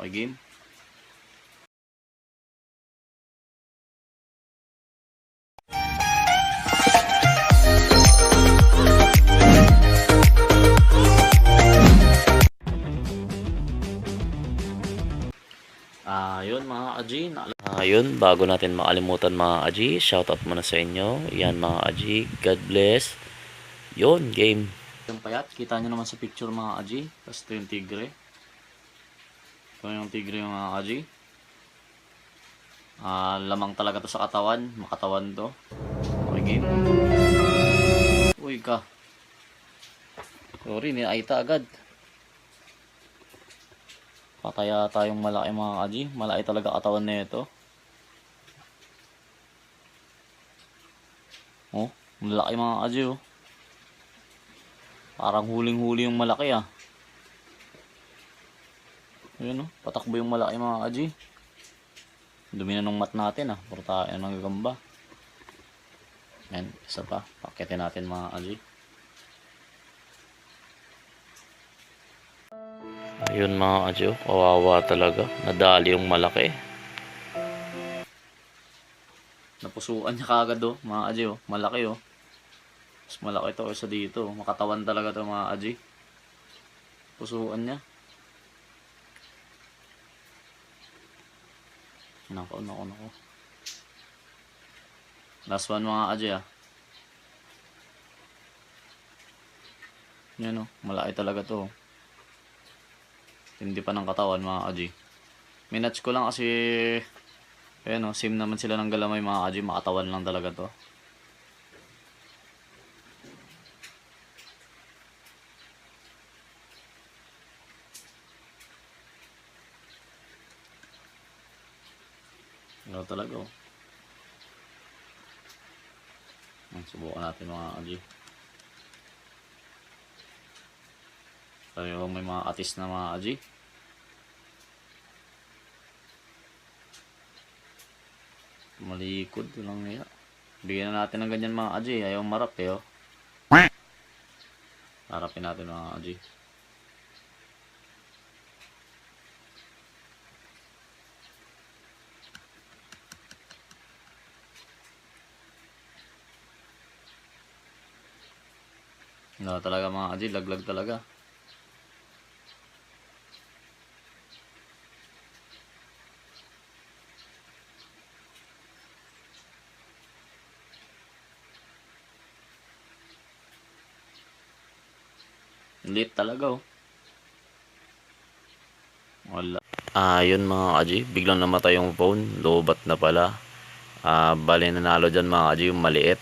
Okay, game. Yun mga Aji, yun, bago natin makalimutan mga Aji, shoutout muna sa inyo. Yan mga Aji, God bless. Yun, game. Yung payat, kita nyo naman sa picture mga Aji. Tapos ito yung tigre. Ito yung tigre mga Aji. Lamang talaga to sa katawan. Makatawan to. Okay, game. Uy ka. Sorry, niaita agad. Pataya tayong malaki mga Aji. Malaki talaga katawan na ito. Oh, malaki mga Aji oh. Parang huling-huli yung malaki ah. Ayun oh, patakbo yung malaki mga Aji. Dumi na ng mat natin ah. Puro tayo ng gagamba. Yan, isa pa. Pakitin natin mga Aji. Ayun mga Aji oh, kawawa talaga. Nadali yung malaki. Napusuan niya kagad oh, mga Aji oh. Malaki oh. Mas malaki to isa dito. Makatawan talaga to mga Aji. Pusuan niya. Nako. Last one mga Aji ah. Yan oh, malaki talaga to. Hindi pa ng katawan mga Aji. Minatch ko lang kasi ayan oh, same naman sila ng galamay mga Aji. Makatawan lang talaga to. Ano talaga oh. Subukan natin mga Aji. Tayo may mga atis na mga Aji. Malikod lang niya. Bigyan na natin ng ganyan mga Aji. Ayaw marap eh oh. Harapin natin mga Aji. No, talaga mga Aji, laglag talaga. Lit talaga oh. Wala. Yun mga Aji, biglang namatay yung phone. Lobat na pala. Bali nanalo dyan mga Aji, yung maliit.